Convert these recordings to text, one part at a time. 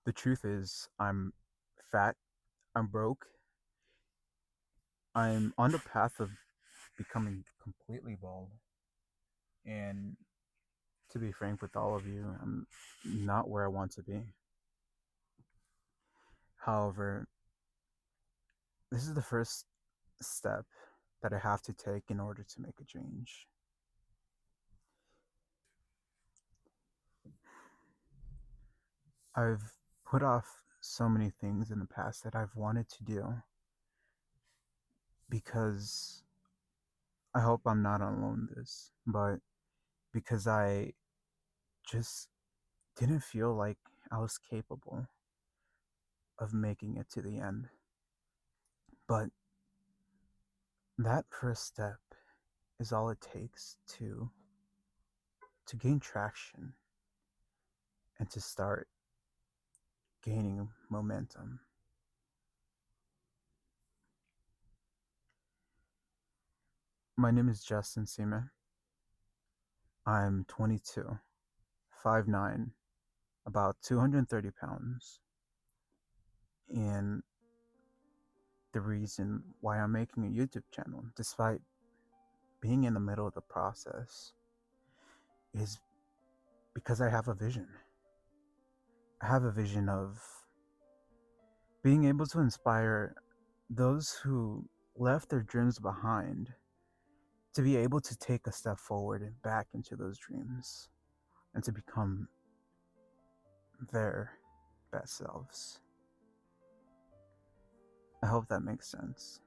The truth is, I'm fat, I'm broke, I'm on the path of becoming completely bald. And to be frank with all of you, I'm not where I want to be. However, this is the first step that I have to take in order to make a change. I've put off so many things in the past that I've wanted to do because I hope I'm not alone in this, but because I just didn't feel like I was capable of making it to the end. But that first step is all it takes to gain traction and to start gaining momentum. My name is Justin Seaman. I'm 22, 5'9", about 230 pounds. And the reason why I'm making a YouTube channel, despite being in the middle of the process, is because I have a vision. I have a vision of being able to inspire those who left their dreams behind to be able to take a step forward and back into those dreams and to become their best selves. I hope that makes sense.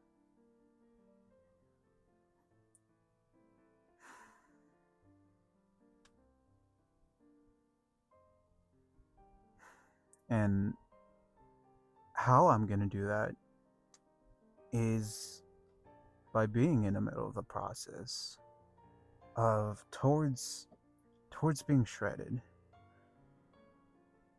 And how I'm going to do that is by being in the middle of the process of towards being shredded,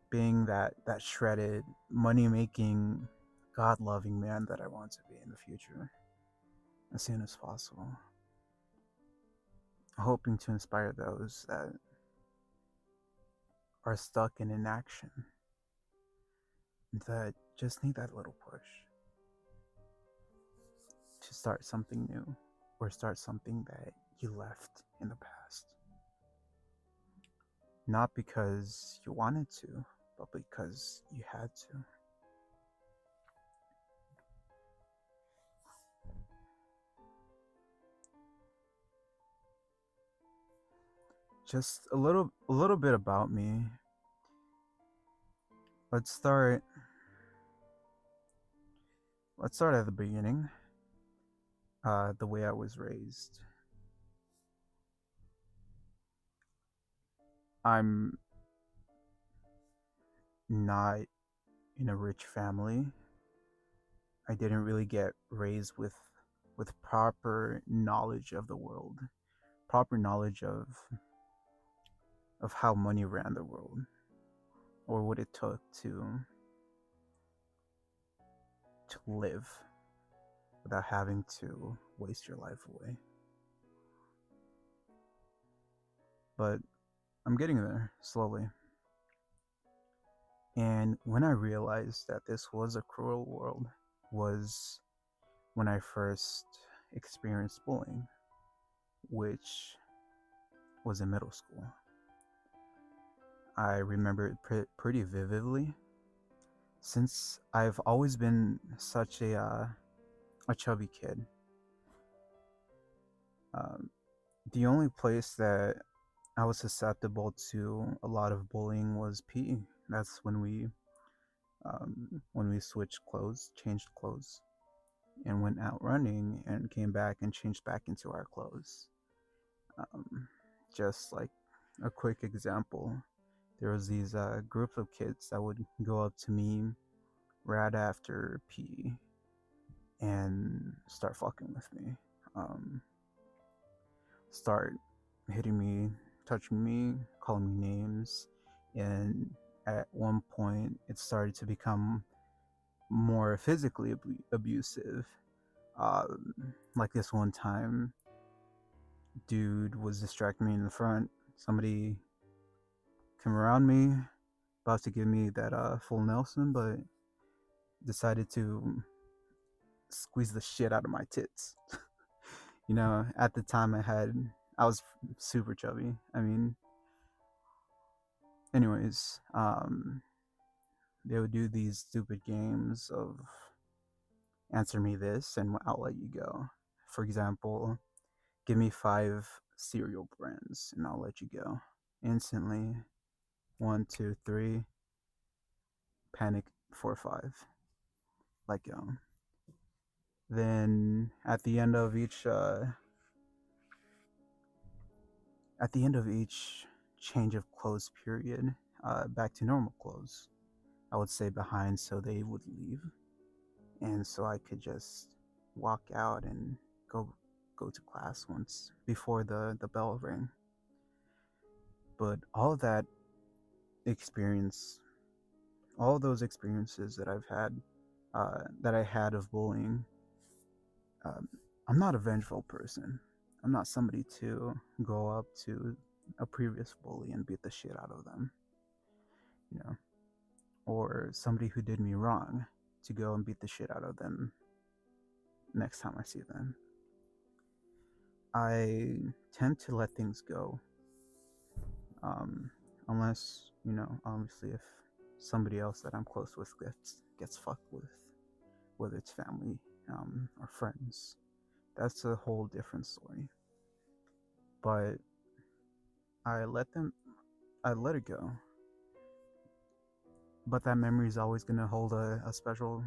being that shredded, money making, God loving man that I want to be in the future as soon as possible. Hoping to inspire those that are stuck in inaction, that just need that little push to start something new or start something that you left in the past. Not because you wanted to, but because you had to. Just a little bit about me. Let's start at the beginning. The way I was raised. I'm not in a rich family. I didn't really get raised with proper knowledge of the world, proper knowledge of how money ran the world, or what it took to live without having to waste your life away. But I'm getting there slowly. And when I realized that this was a cruel world was when I first experienced bullying, which was in middle school. I remember it pretty vividly since I've always been such a chubby kid. Um, the only place that I was susceptible to a lot of bullying was PE. That's when we switched clothes, changed clothes, and went out running and came back and changed back into our clothes. Um, just like a quick example, there was these group of kids that would go up to me right after PE and start fucking with me. Start hitting me, touching me, calling me names, and at one point it started to become more physically abusive. Like this one time, dude was distracting me in the front. Somebody came around me, about to give me that full Nelson, but decided to squeeze the shit out of my tits. At the time I was super chubby. I mean, anyways, they would do these stupid games of answer me this and I'll let you go. For example, give me 5 cereal brands and I'll let you go. Instantly, 1, 2, 3, panic, 4, 5. Like, then at the end of each change of clothes period, back to normal clothes, I would stay behind so they would leave, and so I could just walk out and go to class once before the bell rang. But experience, all those experiences that I've had, that I had of bullying, um, I'm not a vengeful person. I'm not somebody to go up to a previous bully and beat the shit out of them, you know, or somebody who did me wrong to go and beat the shit out of them next time I see them. I tend to let things go, unless, obviously, if somebody else that I'm close with gets fucked with, whether it's family, or friends. That's a whole different story. But I let it go. But that memory is always gonna hold a special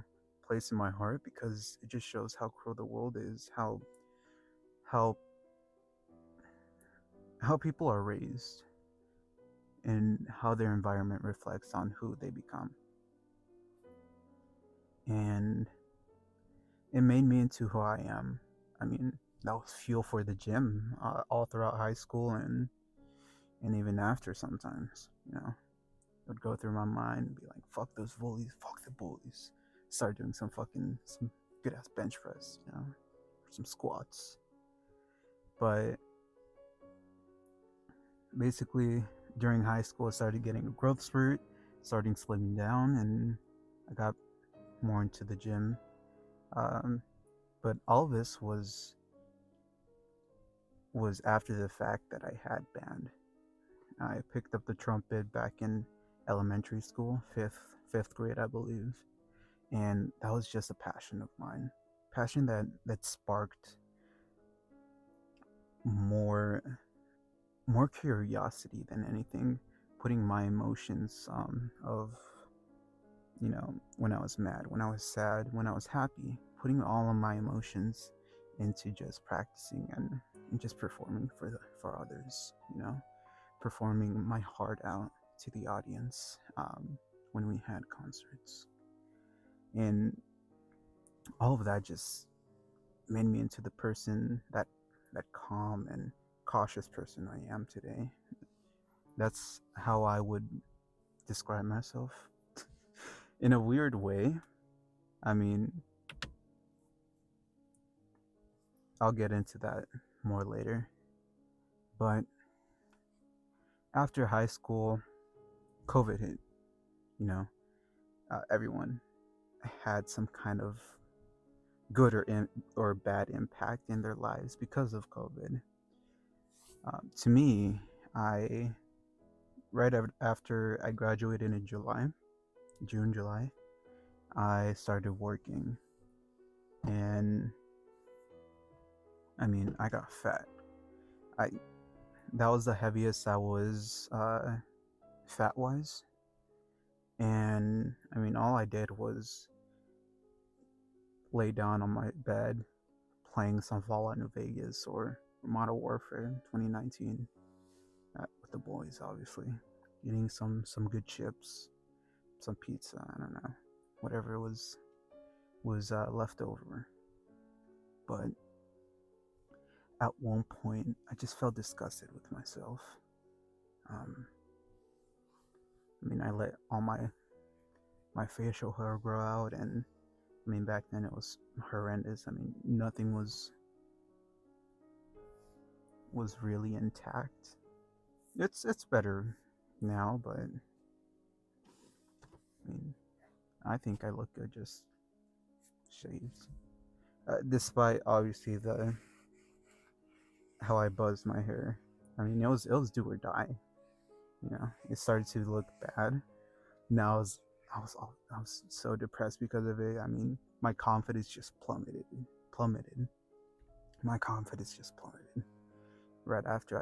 place in my heart because it just shows how cruel the world is, how people are raised, and how their environment reflects on who they become. And it made me into who I am. I mean, that was fuel for the gym, all throughout high school and even after. Sometimes, it would go through my mind and be like, fuck those bullies, fuck the bullies. Start doing some good ass bench press, some squats. But basically, during high school, I started getting a growth spurt, starting slimming down, and I got more into the gym. But all this was after the fact that I had band. I picked up the trumpet back in elementary school, fifth grade, I believe, and that was just a passion of mine, passion that sparked more curiosity than anything, putting my emotions of when I was mad, when I was sad, when I was happy, putting all of my emotions into just practicing and just performing for others, performing my heart out to the audience, when we had concerts. And all of that just made me into the person that calm and cautious person I am today. That's how I would describe myself. In a weird way. I mean, I'll get into that more later. But after high school, COVID hit. Everyone had some kind of good or bad impact in their lives because of COVID. To me, right after I graduated in June, July, I started working, and I mean, I got fat. That was the heaviest I was, fat wise, and I mean, all I did was lay down on my bed playing some Fallout New Vegas or Modern Warfare 2019 with the boys, obviously, eating some good chips, some pizza, I don't know, whatever was left over. But at one point, I just felt disgusted with myself. I mean, I let all my facial hair grow out, and I mean, back then it was horrendous. I mean, nothing was really intact. It's better now, but I think I look good just shaved. Despite obviously the how I buzzed my hair. I mean, it was do or die. You know, it started to look bad. Now I was so depressed because of it. I mean, my confidence just plummeted. My confidence just plummeted. Right after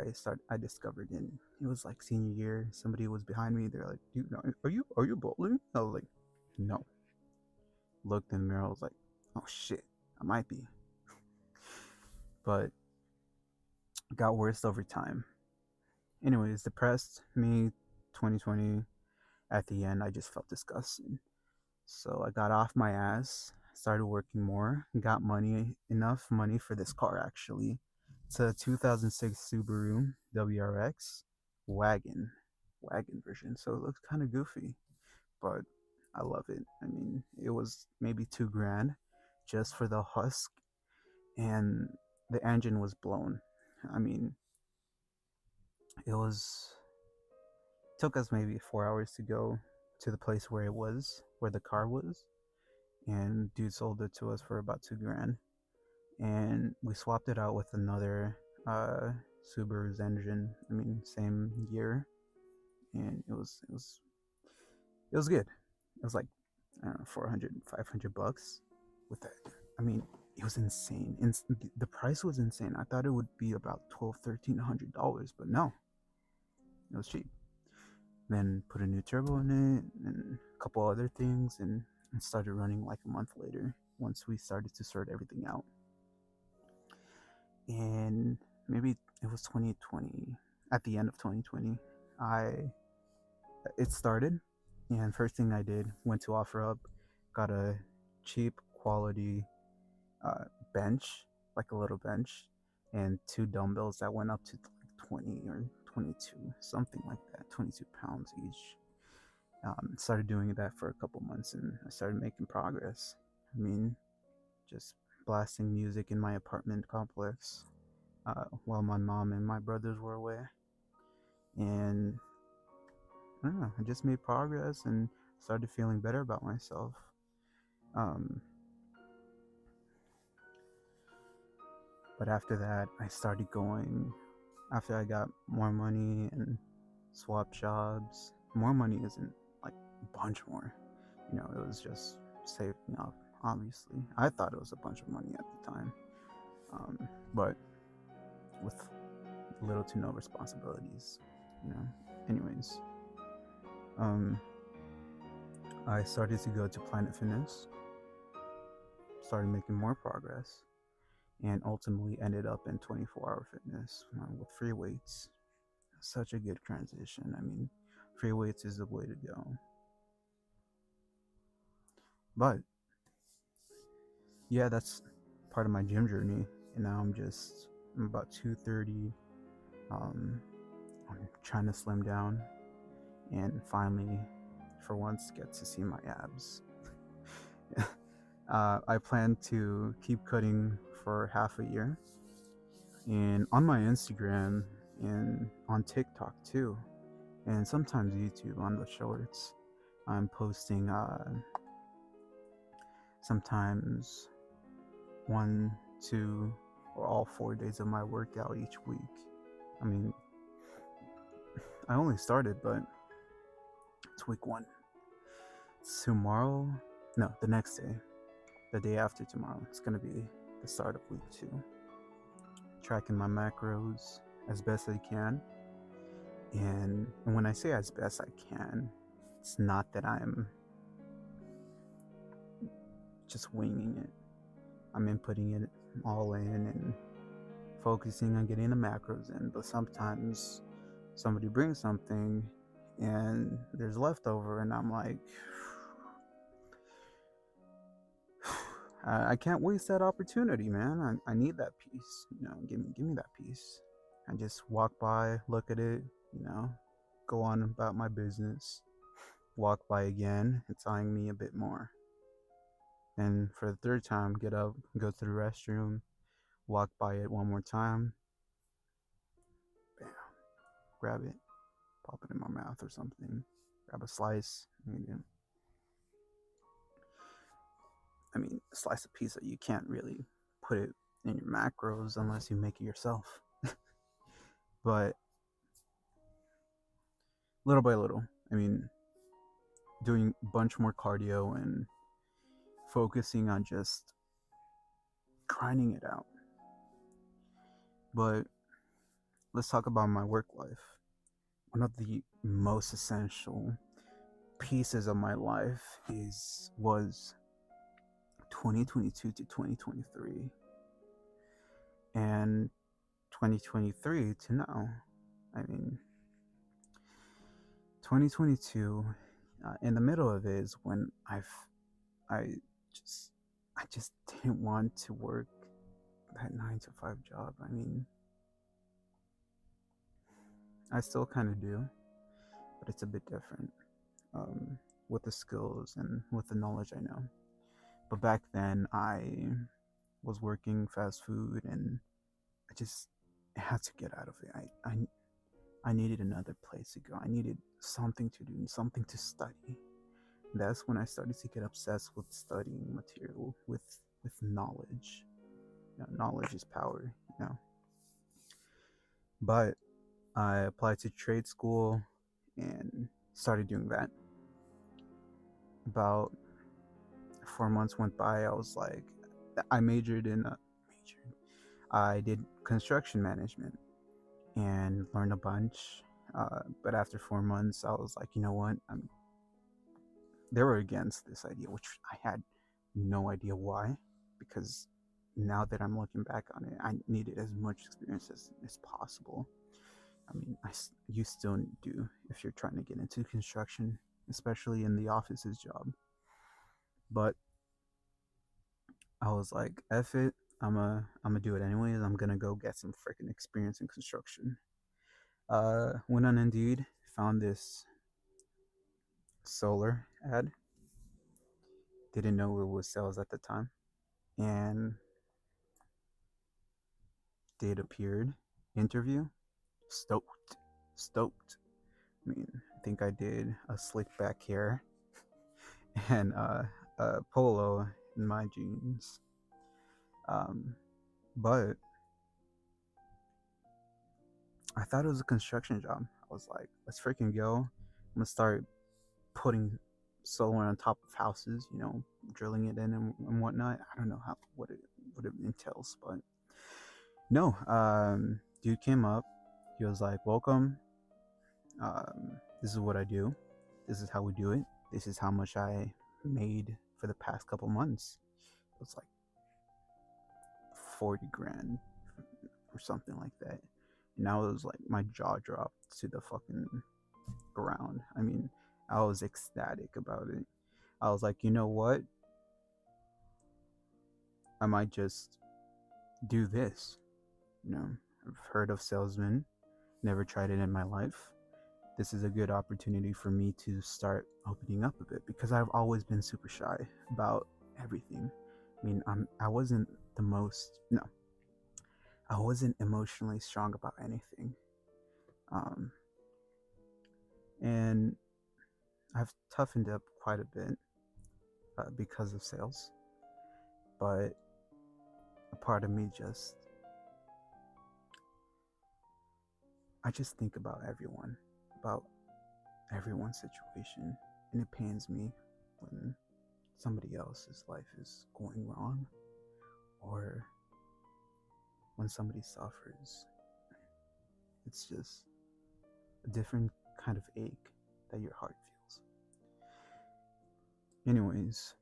I discovered it was like senior year. Somebody was behind me. They're like, "Dude, no, are you bowling?" I was like, "No." Looked in the mirror. I was like, "Oh shit, I might be." But it got worse over time. Anyways, depressed me, 2020. At the end, I just felt disgusted. So I got off my ass, started working more, got enough money for this car actually. It's a 2006 Subaru WRX wagon, wagon version. So it looks kind of goofy, but I love it. I mean, it was maybe 2 grand just for the husk, and the engine was blown. I mean, it was took us maybe 4 hours to go to the place where the car was, and dude sold it to us for about 2 grand, and we swapped it out with another uh, Subaru's engine. I mean, same year, and it was good. It was like I don't know, 400, 500 bucks with that. I mean, it was insane. The price was insane. I thought it would be about 12, $1,300, but no, it was cheap. Then put a new turbo in it and a couple other things, and it started running like a month later once we started to sort everything out. And maybe it was 2020, at the end of 2020, I it started, and first thing I did, went to OfferUp, got a cheap quality uh, bench, like a little bench, and 2 dumbbells that went up to like 20 or 22, something like that, 22 pounds each. Started doing that for a couple months, and I started making progress. I mean, just blasting music in my apartment complex while my mom and my brothers were away. And I don't know, I just made progress and started feeling better about myself. Um, but after that, after I got more money and swapped jobs. More money isn't like a bunch more. It was just saving up, obviously. I thought it was a bunch of money at the time. But with little to no responsibilities, you know. Anyways, um, I started to go to Planet Fitness, started making more progress, and ultimately ended up in 24-hour fitness with free weights. Such a good transition. I mean, free weights is the way to go. But yeah, that's part of my gym journey. And now I'm about 230. I'm trying to slim down and finally, for once, get to see my abs. I plan to keep cutting for half a year, and on my Instagram and on TikTok too, and sometimes YouTube on the shorts, I'm posting sometimes 1, 2, or all 4 days of my workout each week. I mean, I only started, but it's week 1. Tomorrow, no, the next day, the day after tomorrow, it's gonna be the start of week 2. Tracking my macros as best I can, and when I say as best I can, it's not that I'm just winging it. I'm inputting it all in and focusing on getting the macros in. But sometimes somebody brings something and there's leftover, and I'm like, I can't waste that opportunity, man. I need that piece. Give me that piece. I just walk by, look at it, go on about my business. Walk by again, it's eyeing me a bit more. And for the third time, get up, go to the restroom, walk by it one more time. Bam, grab it, pop it in my mouth or something. Grab a slice. I mean, a slice of pizza, you can't really put it in your macros unless you make it yourself. But little by little, I mean, doing a bunch more cardio and focusing on just grinding it out. But let's talk about my work life. One of the most essential pieces of my life was 2022 to 2023 and 2023 to now. I mean, 2022, in the middle of it is when I just I just didn't want to work that 9 to 5 job. I mean, I still kind of do, but it's a bit different, with the skills and with the knowledge I know. But back then, I was working fast food, and I just had to get out of it. I needed another place to go. I needed something to do and something to study. That's when I started to get obsessed with studying material, with knowledge. Knowledge is power, But I applied to trade school and started doing that. About 4 months went by. I was like, I I did construction management and learned a bunch. But after 4 months, I was like, you know what? They were against this idea, which I had no idea why, because now that I'm looking back on it, I needed as much experience as possible. I mean, you still do if you're trying to get into construction, especially in the office's job. But I was like, F it, I'm a do it anyways. I'm gonna go get some freaking experience in construction. Went on Indeed, found this solar ad. Didn't know it was sales at the time, and date appeared. Interview, stoked. I mean, I think I did a slick back hair and a polo in my jeans. But I thought it was a construction job. I was like, let's freaking go. I'm gonna start putting solar on top of houses, drilling it in and whatnot. I don't know what it entails, but no. Dude came up. He was like, welcome. This is what I do. This is how we do it. This is how much I made for the past couple months. It was like 40 grand or something like that. And I was like, my jaw dropped to the fucking ground. I mean, I was ecstatic about it. I was like, you know what? I might just do this. I've heard of salesmen, never tried it in my life. This is a good opportunity for me to start opening up a bit, because I've always been super shy about everything. I mean, I wasn't I wasn't emotionally strong about anything. And I've toughened up quite a bit because of sales. But a part of me I just think about everyone's situation, and it pains me when somebody else's life is going wrong, or when somebody suffers. It's just a different kind of ache that your heart feels. Anyways,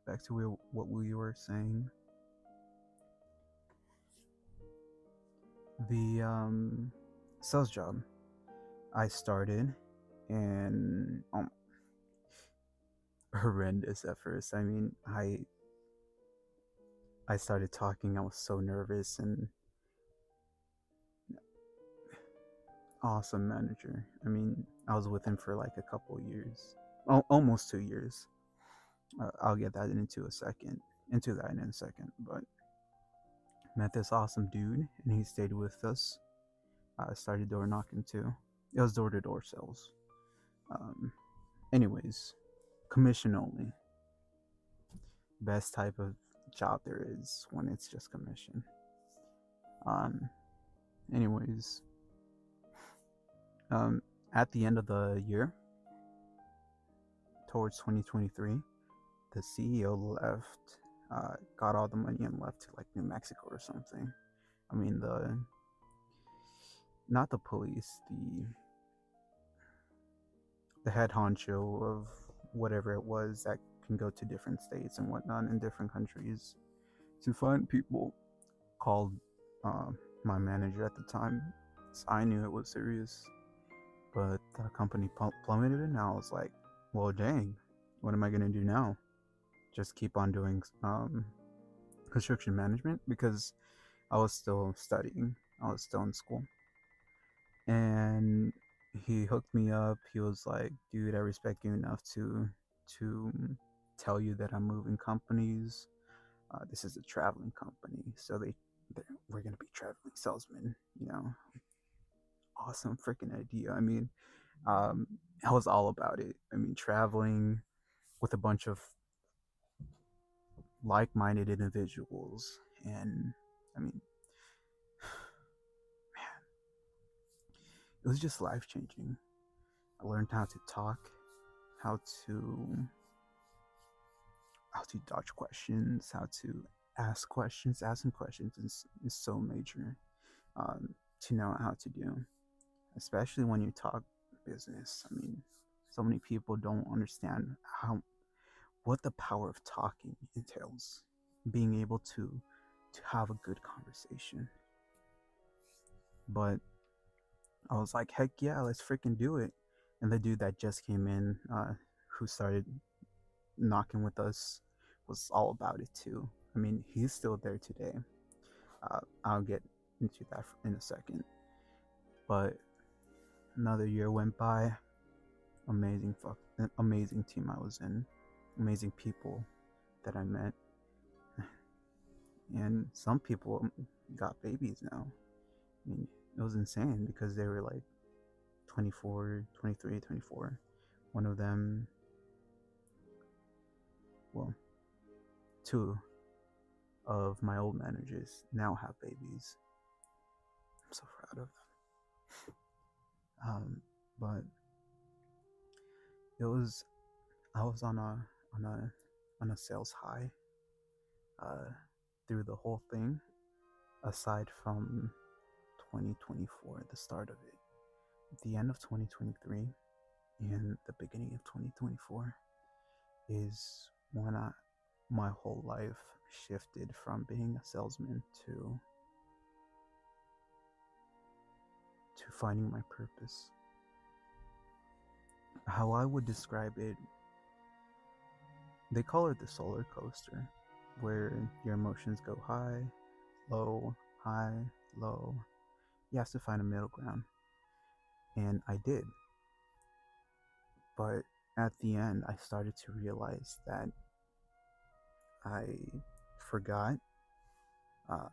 back to what we were saying. The sales job I started, and horrendous at first. I mean, I started talking. I was so nervous, and awesome manager. I mean, I was with him for like a couple years, almost 2 years. I'll get that into a second. But met this awesome dude, and he stayed with us. I started door knocking too. It was door-to-door sales. Anyways, commission only. best type of job there is when it's just commission. Um, anyways, at the end of the year, towards 2023, the CEO left, got all the money and left to like New Mexico or something. I mean, not the police, the head honcho of whatever it was that can go to different states and whatnot in different countries to find people, called uh, my manager at the time. So I knew it was serious, but the company plummeted, and I was like, well, dang, what am I gonna do now? Just keep on doing construction management, because I was still studying, I was still in school. And he hooked me up. He was like, dude, I respect you enough to tell you that I'm moving companies. This is a traveling company, so we're gonna be traveling salesmen. Awesome freaking idea. I mean, I was all about it. I mean, traveling with a bunch of like-minded individuals, and I mean, it was just life-changing. I learned how to talk, how to dodge questions, how to ask questions. Asking questions is so major, to know how to do, especially when you talk business. I mean, so many people don't understand what the power of talking entails. Being able to have a good conversation. But I was like, heck yeah, let's freaking do it. And the dude that just came in, who started knocking with us, was all about it too. I mean, he's still there today. I'll get into that in a second. But another year went by. Amazing team I was in. Amazing people that I met. And some people got babies now. I mean, it was insane because they were like 24, 23, 24. One of them, well, two of my old managers now have babies. I'm so proud of them. But I was on a sales high through the whole thing, aside from 2024, the start of it. At the end of 2023 and the beginning of 2024 is when my whole life shifted from being a salesman to finding my purpose. How I would describe it, they call it the solar coaster, where your emotions go high, low, high, low. You have to find a middle ground. And I did. But at the end, I started to realize that I forgot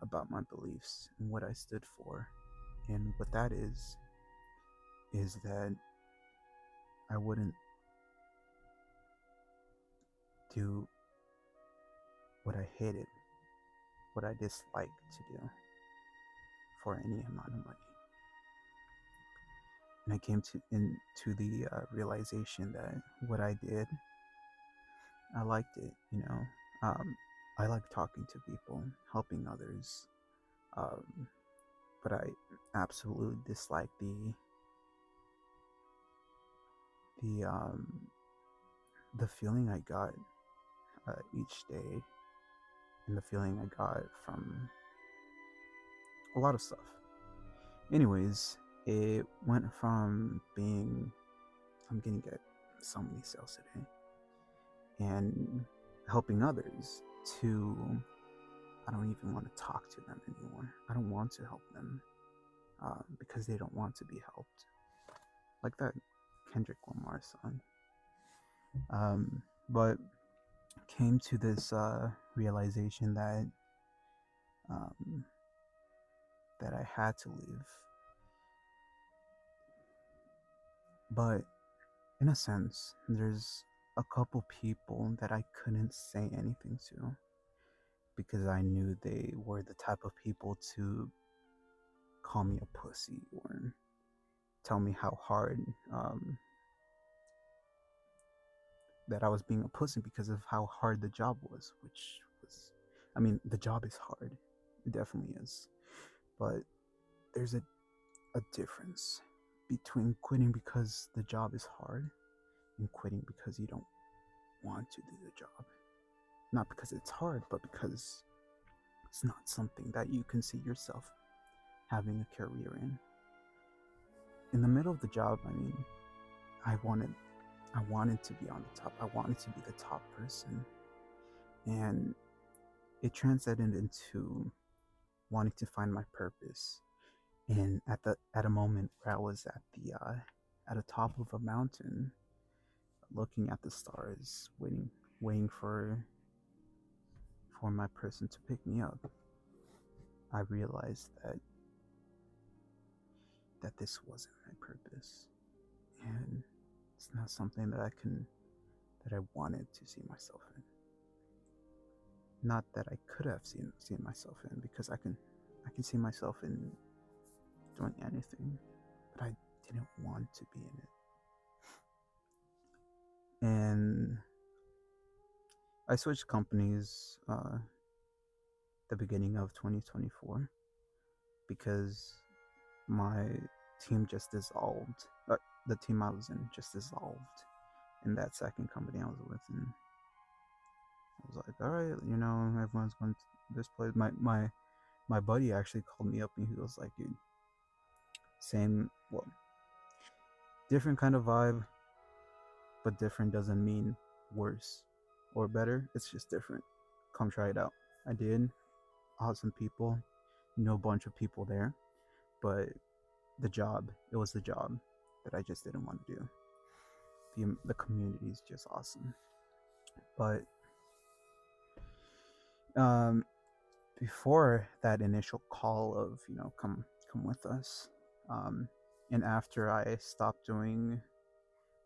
about my beliefs and what I stood for. And what that is that I wouldn't do what I hated, what I disliked to do for any amount of money. And I came into the realization that what I did, I liked it. I like talking to people, helping others, but I absolutely dislike the feeling I got each day, and the feeling I got from a lot of stuff. Anyways, it went from being, I'm gonna get so many sales today, and helping others, to I don't even want to talk to them anymore. I don't want to help them because they don't want to be helped. Like that Kendrick Lamar song. But came to this realization that that I had to leave. But in a sense, there's a couple people that I couldn't say anything to because I knew they were the type of people to call me a pussy or tell me how hard that I was being a pussy because of how hard the job was, which was, I mean, the job is hard. It definitely is. But there's a difference between quitting because the job is hard and quitting because you don't want to do the job. Not because it's hard, but because it's not something that you can see yourself having a career in. In the middle of the job, I mean, I wanted to be on the top. I wanted to be the top person. And it translated into wanting to find my purpose. And at a moment where I was at the top of a mountain, looking at the stars, waiting for my person to pick me up, I realized that this wasn't my purpose, and it's not something that I wanted to see myself in. Not that I could have seen myself in, because I can see myself in doing anything, but I didn't want to be in it. And I switched companies the beginning of 2024 because my team just dissolved. The team I was in just dissolved in that second company I was with, and I was like, all right, everyone's going to this place. My buddy actually called me up and he was like, dude, different kind of vibe, but different doesn't mean worse or better. It's just different. Come try it out. I did. Awesome people. A bunch of people there, but it was the job that I just didn't want to do. The community is just awesome, but before that initial call of come with us, and after I stopped doing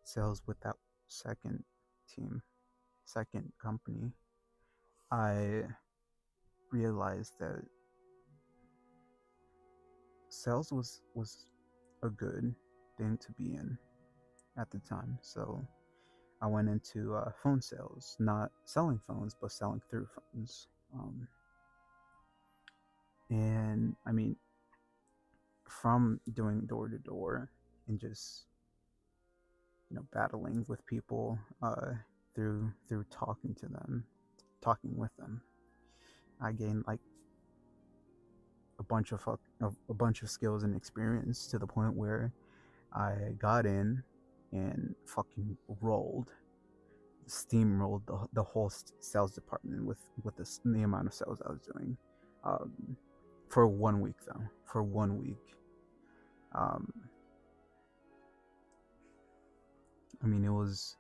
sales with that second company, I realized that sales was a good thing to be in at the time. So I went into phone sales, not selling phones, but selling through phones. And I mean, from doing door to door and just battling with people through talking with them, I gained like a bunch of skills and experience to the point where I got in and fucking steamrolled the whole sales department with the amount of sales I was doing. For 1 week though. For 1 week. I mean, it was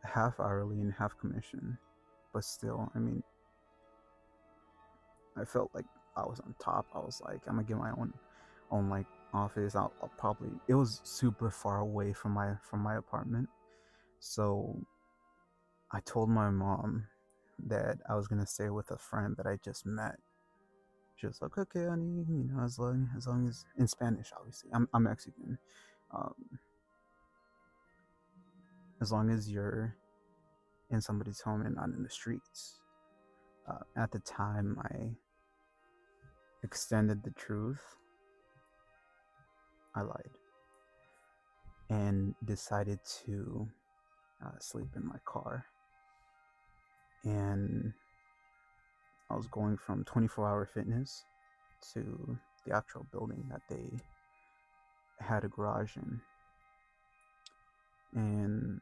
half hourly and half commission, but still, I mean, I felt like I was on top. I was like, I'm gonna get my own like office. I'll probably. It was super far away from my apartment, so I told my mom that I was gonna stay with a friend that I just met. She was like, okay, honey, as long as in Spanish, obviously. I'm Mexican. As long as you're in somebody's home and not in the streets. At the time, I extended the truth. I lied and decided to sleep in my car. And I was going from 24-hour fitness to the actual building that they had a garage in. And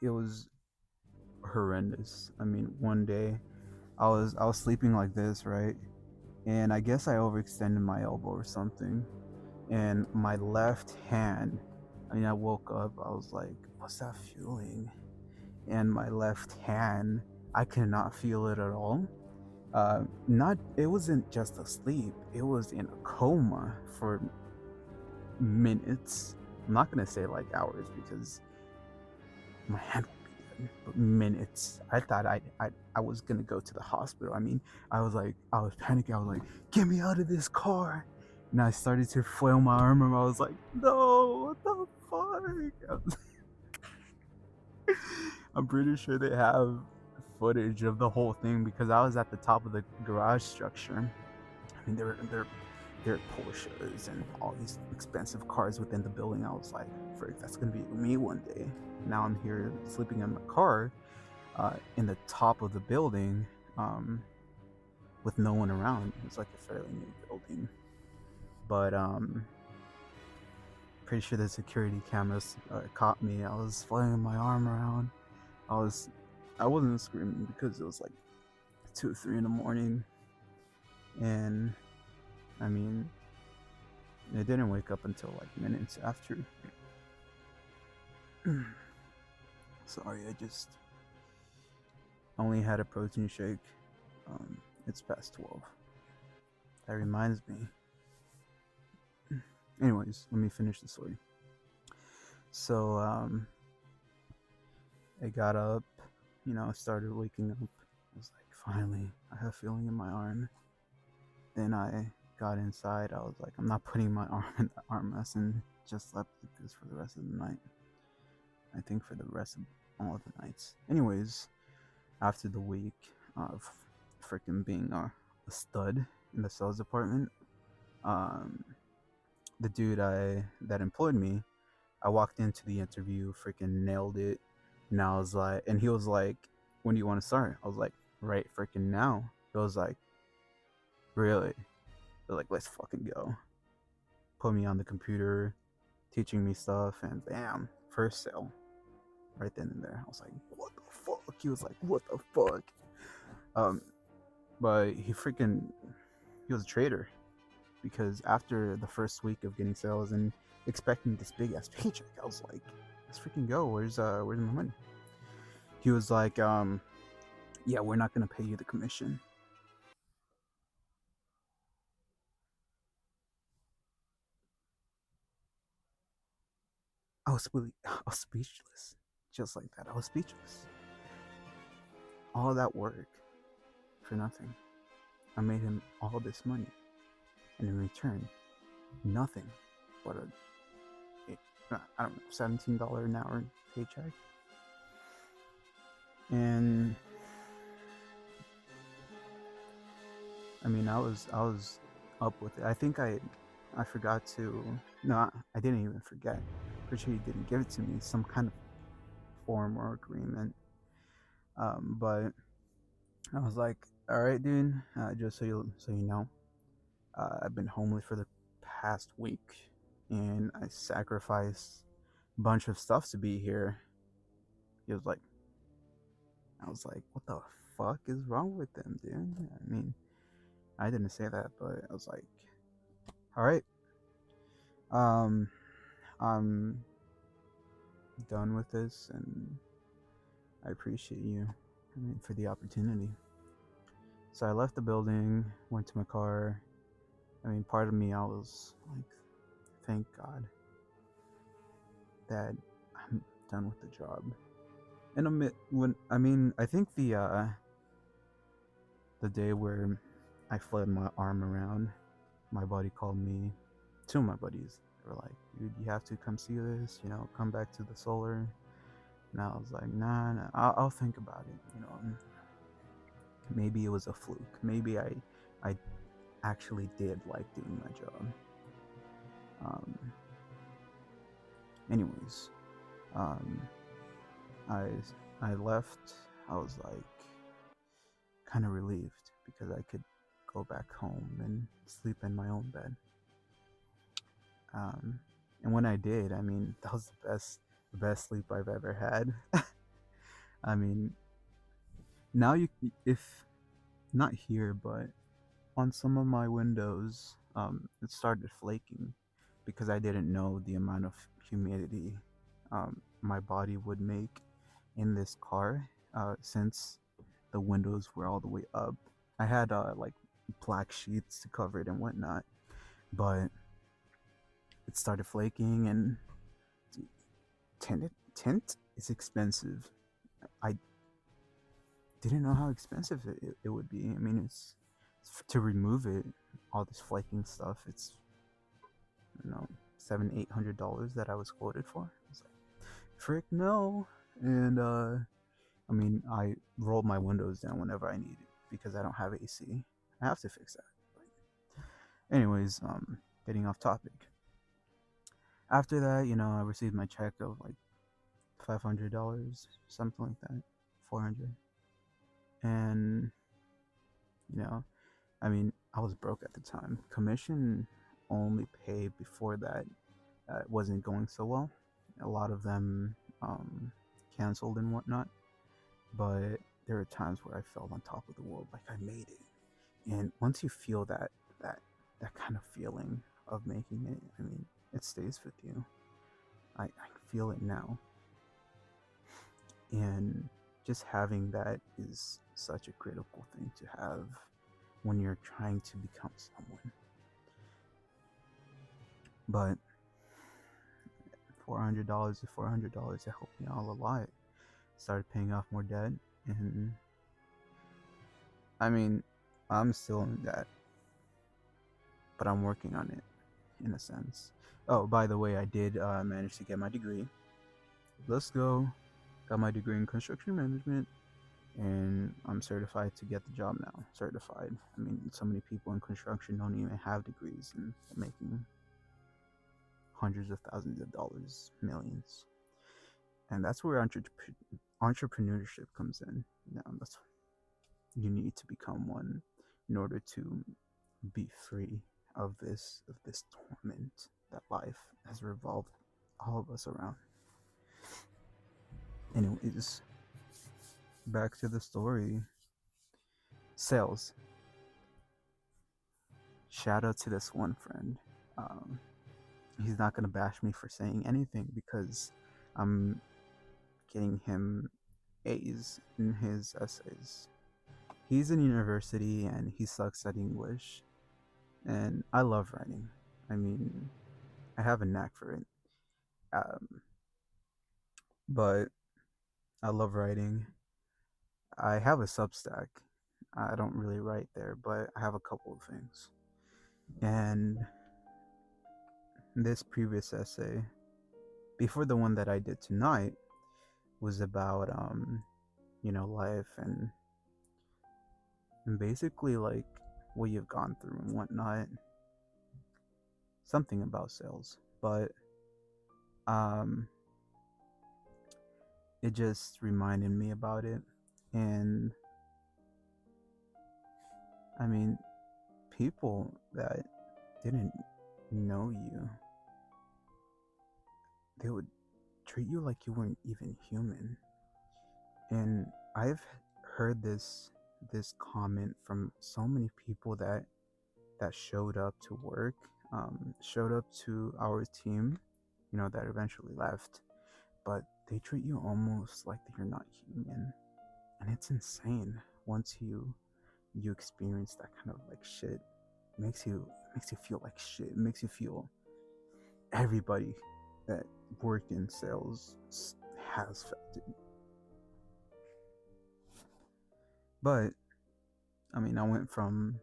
it was horrendous. I mean, one day I was sleeping like this, right? And I guess I overextended my elbow or something. And my left hand, I woke up, I was like, what's that feeling? And my left hand, I could not feel it at all. It wasn't just asleep, it was in a coma for minutes. I'm not gonna say like hours because my hand would be dead. But minutes. I thought I was gonna go to the hospital. I mean, I was panicking. I was like, get me out of this car. And I started to flail my arm, and I was like, no, what the fuck? I'm pretty sure they have footage of the whole thing because I was at the top of the garage structure. I mean, there are Porsches and all these expensive cars within the building. I was like, frick, that's gonna be me one day. Now I'm here sleeping in my car in the top of the building with no one around. It's like a fairly new building. But pretty sure the security cameras caught me. I was flailing my arm around. I wasn't screaming because it was like 2 or 3 in the morning, and I mean, I didn't wake up until like minutes after. Sorry, I just only had a protein shake. It's past 12. That reminds me. Anyways, let me finish the story. So, I got up, started waking up. I was like, finally, I have feeling in my arm. Then I got inside. I was like, I'm not putting my arm in the armrest, and just slept like this for the rest of the night. I think for the rest of all of the nights. Anyways, after the week of freaking being a stud in the sales department, the dude that employed me, I walked into the interview, freaking nailed it. And I was like, and he was like, when do you want to start? I was like, right freaking now. He was like, really? They're like, let's fucking go. Put me on the computer, teaching me stuff, and bam, first sale. Right then and there. I was like, what the fuck? He was like, what the fuck? But he was a traitor. Because after the first week of getting sales and expecting this big ass paycheck, I was like, let's freaking go. Where's my money? He was like, yeah, we're not gonna pay you the commission. I was speechless. Just like that. I was speechless. All that work for nothing. I made him all this money. And in return, nothing but I don't know, $17 an hour paycheck. And I mean, I was up with it. I think I forgot to. No, I didn't even forget. Pretty sure he didn't give it to me. Some kind of form or agreement. But I was like, all right, dude. Just so you know, I've been homeless for the past week, and I sacrificed a bunch of stuff to be here. He was like, I was like, what the fuck is wrong with them, dude? I mean, I didn't say that, but I was like, all right, I'm done with this, and I appreciate you, for the opportunity. So I left the building, went to my car. Part of me, I was like, thank God that I'm done with the job. And I think the day where I flailed my arm around, my buddy called me. 2 of my buddies, they were like, dude, you have to come see this, come back to the solar. And I was like, nah, I'll think about it, Maybe it was a fluke. Maybe I actually did like doing my job. Anyways, I left. I was like kind of relieved because I could go back home and sleep in my own bed. And when I did, that was the best sleep I've ever had. I mean, now if not here, but on some of my windows, it started flaking because I didn't know the amount of humidity my body would make in this car since the windows were all the way up. I had like black sheets to cover it and whatnot, but it started flaking and tint it's expensive. I didn't know how expensive it would be. I mean, it's to remove it, all this flaking stuff. It's, you know, $700-800 that I was quoted for. It's like, frick no. And I mean, I rolled my windows down whenever I need it because I don't have AC. I have to fix that. But anyways, getting off topic. After that, I received my check of like $500, something like that, 400, and you know, I mean, I was broke at the time. Commission only pay before that wasn't going so well. A lot of them canceled and whatnot, but there were times where I felt on top of the world, like I made it. And once you feel that that kind of feeling of making it, I mean, it stays with you. I feel it now, and just having that is such a critical thing to have when you're trying to become someone. But $400 to $400, it helped me out a lot. Started paying off more debt, and I mean, I'm still in debt, but I'm working on it in a sense. Oh, by the way, I did manage to get my degree. Let's go. Got my degree in construction management, and I'm certified to get the job now. Certified. I mean, so many people in construction don't even have degrees, and they're making hundreds of thousands of dollars, millions. And that's where entrepreneurship comes in. That's, you need to become one in order to be free of this torment that life has revolved all of us around. Anyways, back to the story. Sales. Shout out to this one friend. Um, he's not gonna bash me for saying anything because I'm getting him A's in his essays. He's in university and he sucks at English, and I love writing. I mean, I have a knack for it. Um, but I love writing. I have a Substack. I don't really write there, but I have a couple of things. And this previous essay, before the one that I did tonight, was about life and basically like what you've gone through and whatnot. Something about sales, but um, it just reminded me about it. And I mean, people that didn't know you, they would treat you like you weren't even human. And I've heard this comment from so many people that showed up to work, showed up to our team, that eventually left, but they treat you almost like you're not human. And it's insane. Once you experience that kind of like shit, it makes you feel like shit. It makes you feel everybody that worked in sales has felt it. But I mean, I went from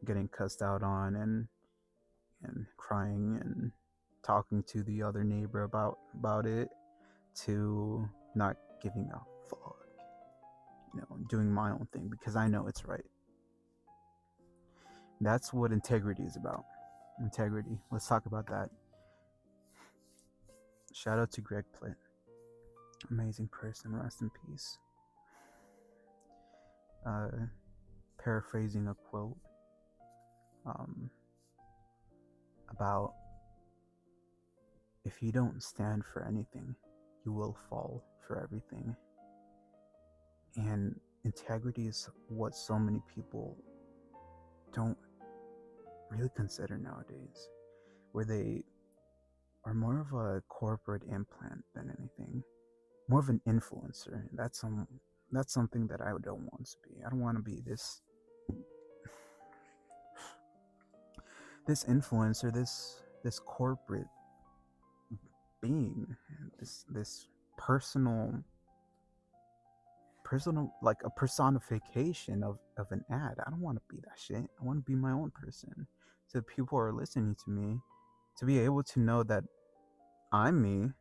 getting cussed out on and crying and talking to the other neighbor about it, to not giving a fuck, doing my own thing because I know it's right. That's what integrity is about. Integrity. Let's talk about that. Shout out to Grieg. Amazing person. Rest in peace. Paraphrasing a quote about, if you don't stand for anything, you will fall for everything. And integrity is what so many people don't really consider nowadays, where they are more of a corporate implant than anything, more of an influencer. That's something that I don't want to be. I don't want to be this influencer, this corporate being, this personal, like a personification of an ad. I don't want to be that shit. I want to be my own person. So people are listening to me, to be able to know that I'm me,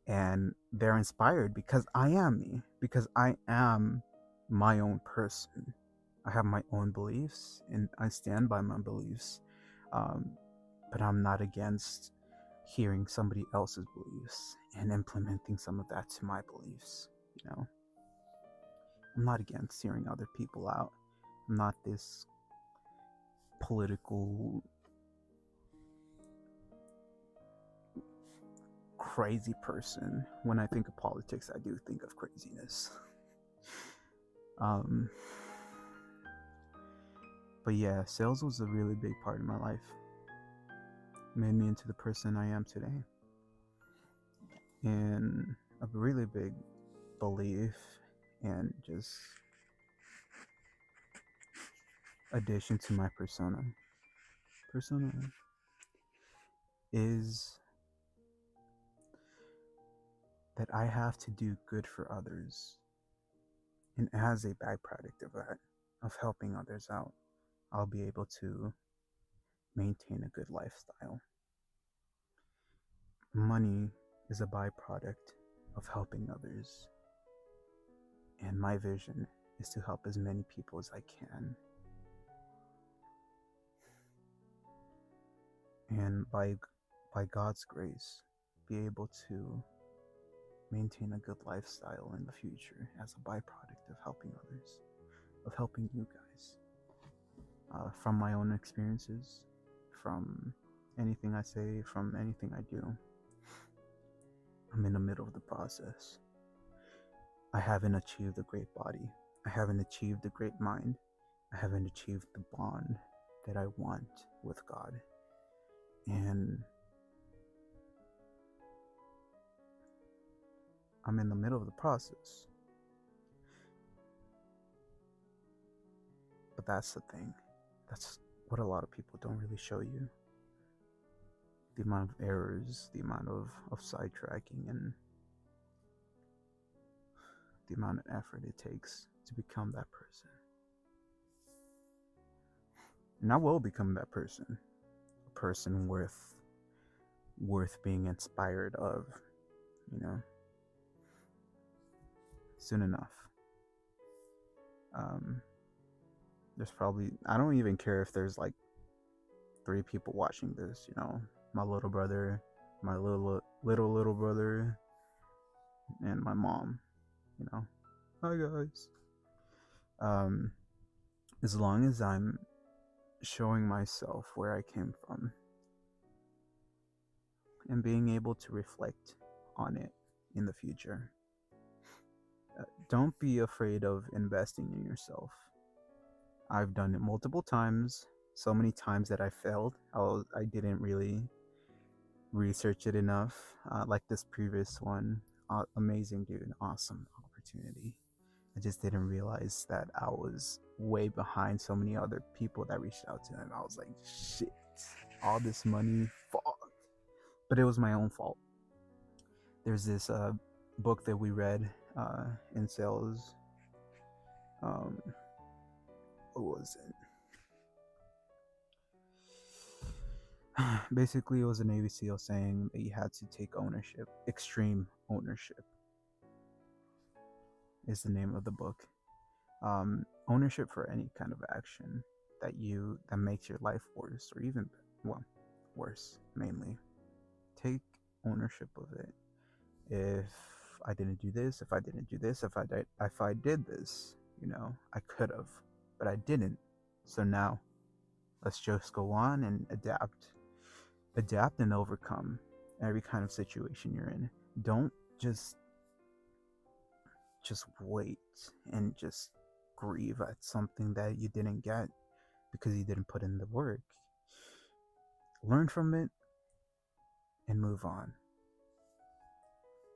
and they're inspired because I am me, because I am my own person. I have my own beliefs and I stand by my beliefs. Um, but I'm not against hearing somebody else's beliefs and implementing some of that to my beliefs. You know, I'm not against hearing other people out. I'm not this political crazy person. When I think of politics, I do think of craziness. um, but yeah, sales was a really big part of my life. It made me into the person I am today. And a really big belief and just addition to my persona is that I have to do good for others. And as a byproduct of that, of helping others out, I'll be able to maintain a good lifestyle. Money is a byproduct of helping others. And my vision is to help as many people as I can. And by God's grace, be able to maintain a good lifestyle in the future as a byproduct of helping others, of helping you guys. From my own experiences, from anything I say, from anything I do, I'm in the middle of the process. I haven't achieved a great body. I haven't achieved a great mind. I haven't achieved the bond that I want with God. And I'm in the middle of the process. But that's the thing. That's what a lot of people don't really show you. The amount of errors, the amount of sidetracking, and the amount of effort it takes to become that person. And I will become that person. A person worth being inspired of, you know, soon enough. There's probably, I don't even care if there's like 3 people watching this, you know, my little brother, my little brother, and my mom, you know. Hi guys. As long as I'm showing myself where I came from and being able to reflect on it in the future. Don't be afraid of investing in yourself. I've done it multiple times, so many times that I failed. I didn't really research it enough. Like this previous one, amazing dude, awesome opportunity. I just didn't realize that I was way behind so many other people that reached out to him. I was like, shit, all this money, fuck. But it was my own fault. There's this book that we read in sales. What was it? Basically, it was a Navy SEAL saying that you had to take ownership. Extreme ownership is the name of the book. Ownership for any kind of action that makes your life worse, or even, well, worse mainly. Take ownership of it. If I didn't do this, if I did this, you know, I could have, but I didn't. So now, let's just go on and adapt and overcome every kind of situation you're in. Don't just wait and just grieve at something that you didn't get because you didn't put in the work. Learn from it and move on.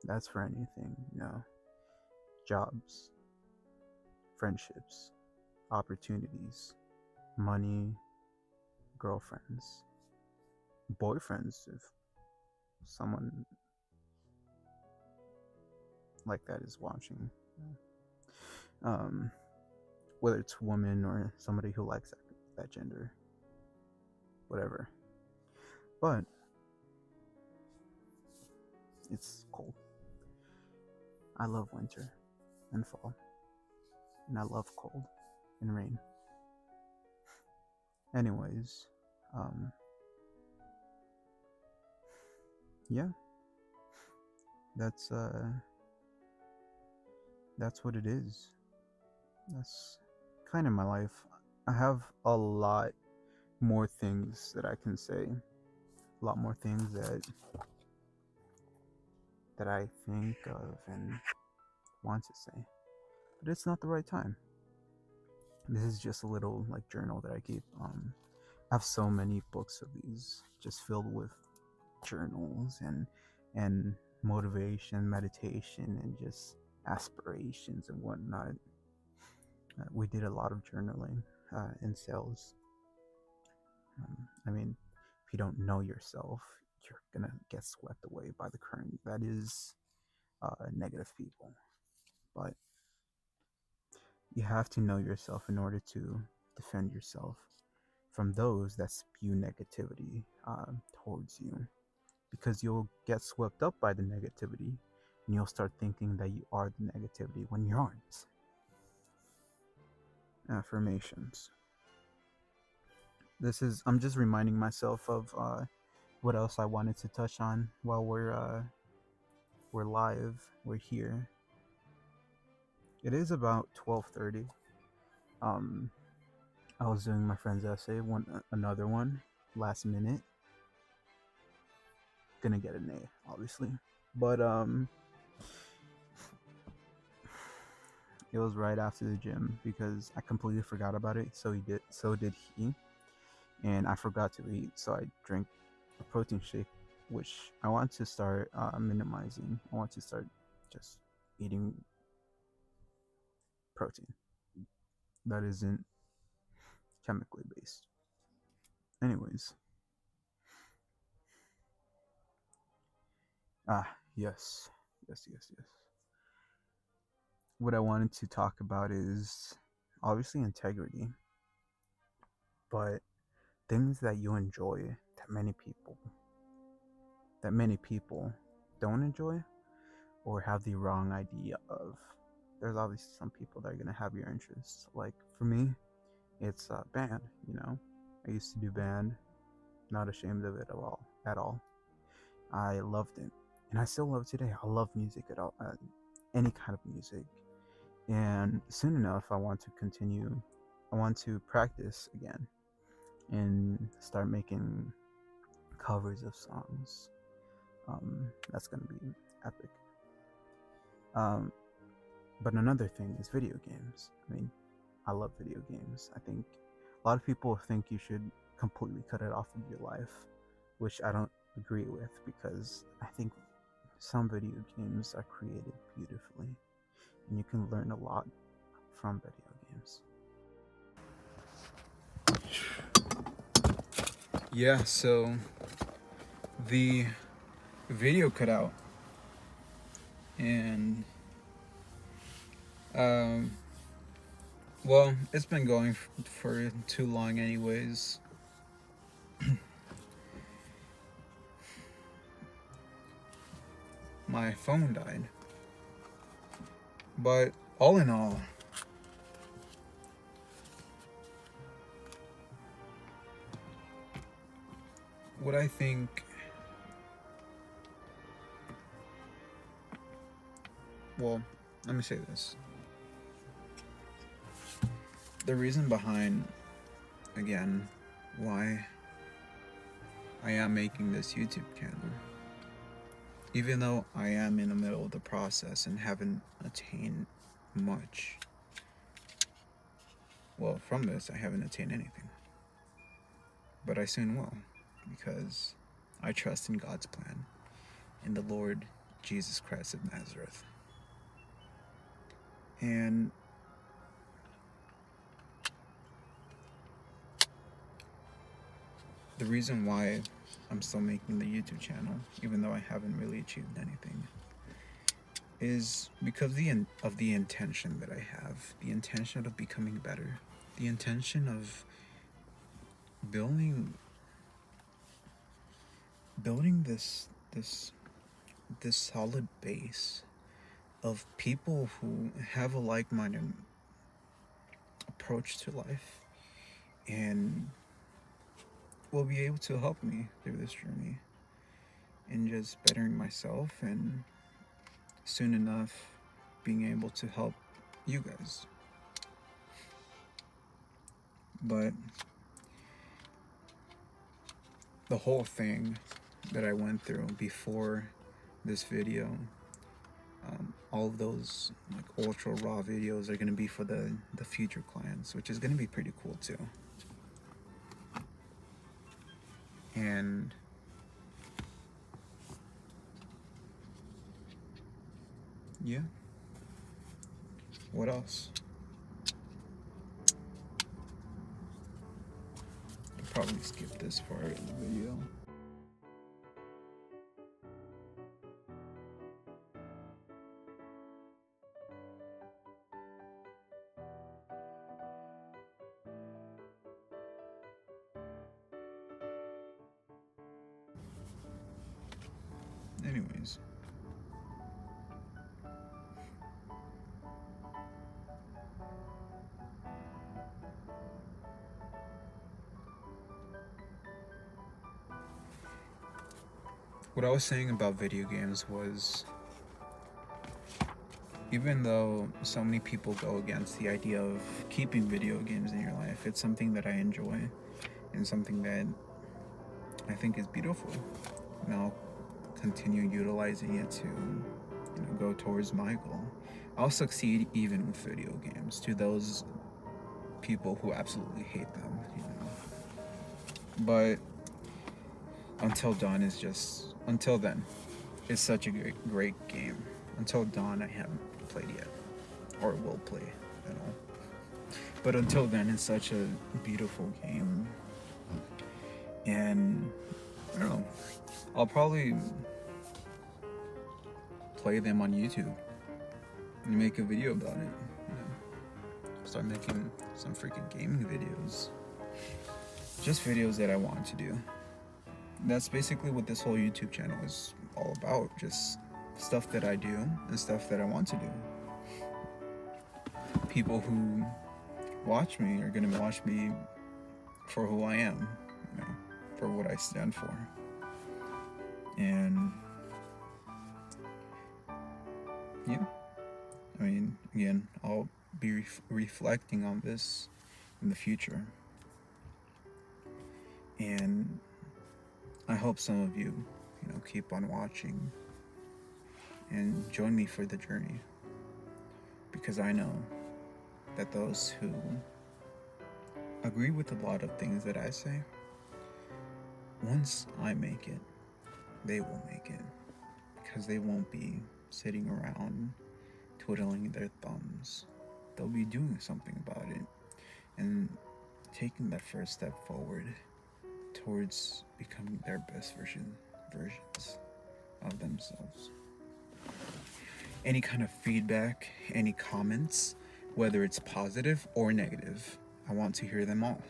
That's for anything, you know. Jobs, friendships, opportunities, money, girlfriends, boyfriends, if someone like that is watching. Whether it's woman or somebody who likes that gender, whatever. But it's cold. I love winter and fall, and I love cold and rain. Anyways, yeah, that's what it is. That's kind of my life. I have a lot more things that I can say, a lot more things that I think of and want to say, but it's not the right time. This is just a little like journal that I keep. I have so many books of these just filled with journals and motivation, meditation, and just aspirations and whatnot. We did a lot of journaling in sales. I mean, if you don't know yourself, you're gonna get swept away by the current that is negative people. But you have to know yourself in order to defend yourself from those that spew negativity towards you, because you'll get swept up by the negativity and you'll start thinking that you are the negativity when you aren't. Affirmations. I'm just reminding myself of what else I wanted to touch on while we're live, we're here. It is about 12:30. I was doing my friend's essay, another one, last minute. Gonna get an A, obviously, but it was right after the gym because I completely forgot about it. So did he, and I forgot to eat. So I drank a protein shake, which I want to start minimizing. I want to start just eating protein that isn't chemically based. Anyways, yes. What I wanted to talk about is obviously integrity, but things that you enjoy that many people don't enjoy or have the wrong idea of. There's obviously some people that are gonna have your interests. Like for me, it's band. I used to do band. Not ashamed of it at all. I loved it, and I still love it today. I love music at all, any kind of music. And soon enough, I want to continue. I want to practice again and start making covers of songs. That's gonna be epic. But another thing is video games. I mean, I love video games. I think a lot of people think you should completely cut it off of your life, which I don't agree with, because I think some video games are created beautifully and you can learn a lot from video games. Yeah, so the video cut out, and well, it's been going for too long anyways. My phone died, but all in all, what I think, well, let me say this. The reason behind, again, why I am making this YouTube channel, even though I am in the middle of the process and haven't attained much. Well, from this, I haven't attained anything. But I soon will, because I trust in God's plan, in the Lord Jesus Christ of Nazareth. And the reason why I'm still making the YouTube channel, even though I haven't really achieved anything, is because of the intention that I have, the intention of becoming better, the intention of building this solid base of people who have a like-minded approach to life and will be able to help me through this journey and just bettering myself, and soon enough being able to help you guys. But the whole thing that I went through before this video, all of those like ultra raw videos are going to be for the future clients, which is going to be pretty cool too. And yeah, what else? I'll probably skip this part of the video. Anyways, what I was saying about video games was, even though so many people go against the idea of keeping video games in your life, it's something that I enjoy and something that I think is beautiful. And I'll continue utilizing it to, go towards my goal. I'll succeed even with video games, to those people who absolutely hate them, But until then, it's such a great game. Until dawn, I haven't played yet, or will play at all. But until then, it's such a beautiful game. And I don't know, I'll probably play them on YouTube and make a video about it. Start making some freaking gaming videos. Just videos that I want to do. That's basically what this whole YouTube channel is all about. Just stuff that I do and stuff that I want to do. People who watch me are gonna watch me for who I am, for what I stand for. And yeah, I mean, again, I'll be reflecting on this in the future. And I hope some of you, keep on watching and join me for the journey. Because I know that those who agree with a lot of things that I say, once I make it, they will make it. Because they won't be sitting around twiddling their thumbs. They'll be doing something about it and taking that first step forward towards becoming their best versions of themselves. Any kind of feedback, any comments, whether it's positive or negative, I want to hear them all,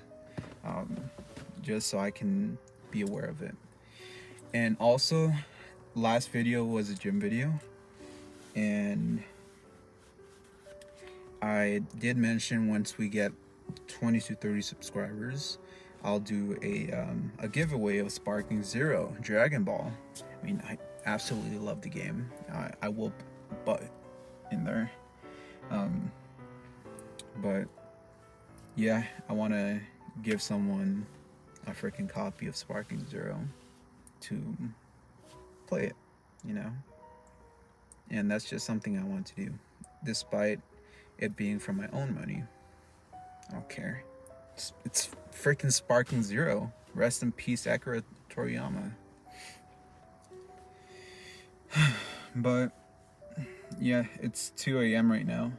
just so I can be aware of it. And also, last video was a gym video, and I did mention once we get 20 to 30 subscribers, I'll do a giveaway of Sparking Zero Dragon Ball. I mean, I absolutely love the game. I whoop butt in there. But yeah, I want to give someone a freaking copy of Sparking Zero to play it, And that's just something I want to do, despite it being from my own money. I don't care. It's freaking Sparking Zero. Rest in peace, Akira Toriyama. But yeah, it's 2 a.m. right now.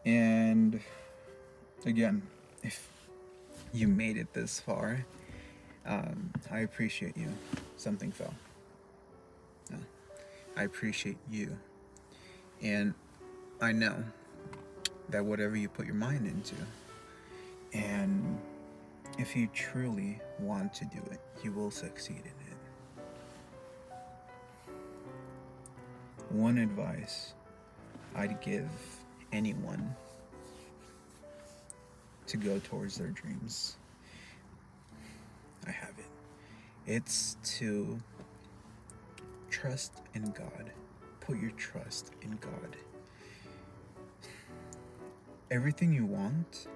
And again, if you made it this far, I appreciate you. Something fell. No, I appreciate you And I know that whatever you put your mind into, and if you truly want to do it, you will succeed in it. One advice I'd give anyone to go towards their dreams, I have it. It's to trust in God. Put your trust in God. Everything you want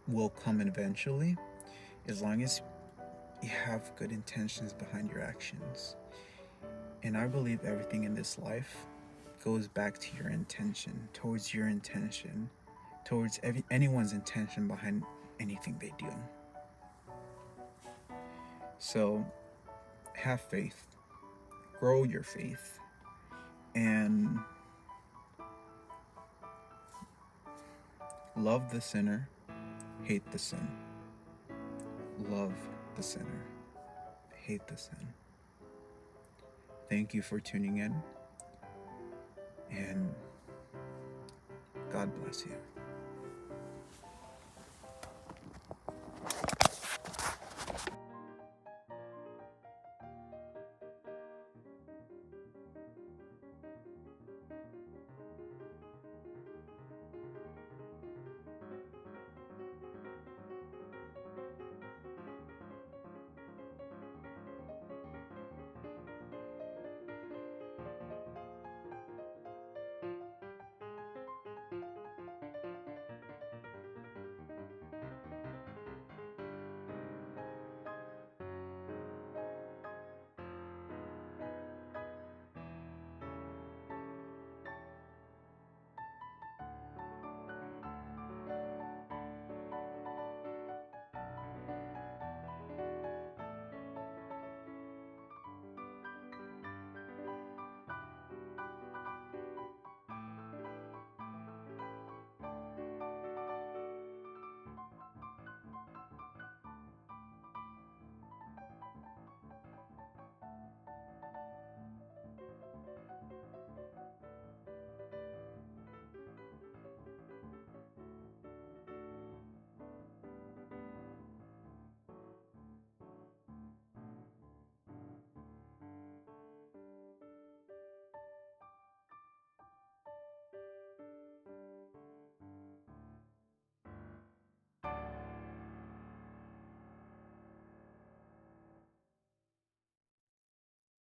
will come eventually, as long as you have good intentions behind your actions. And I believe everything in this life goes back to your intention, towards your intention, towards anyone's intention behind anything they do. So have faith, grow your faith, and love the sinner, hate the sin. Love the sinner, hate the sin. Thank you for tuning in, and God bless you.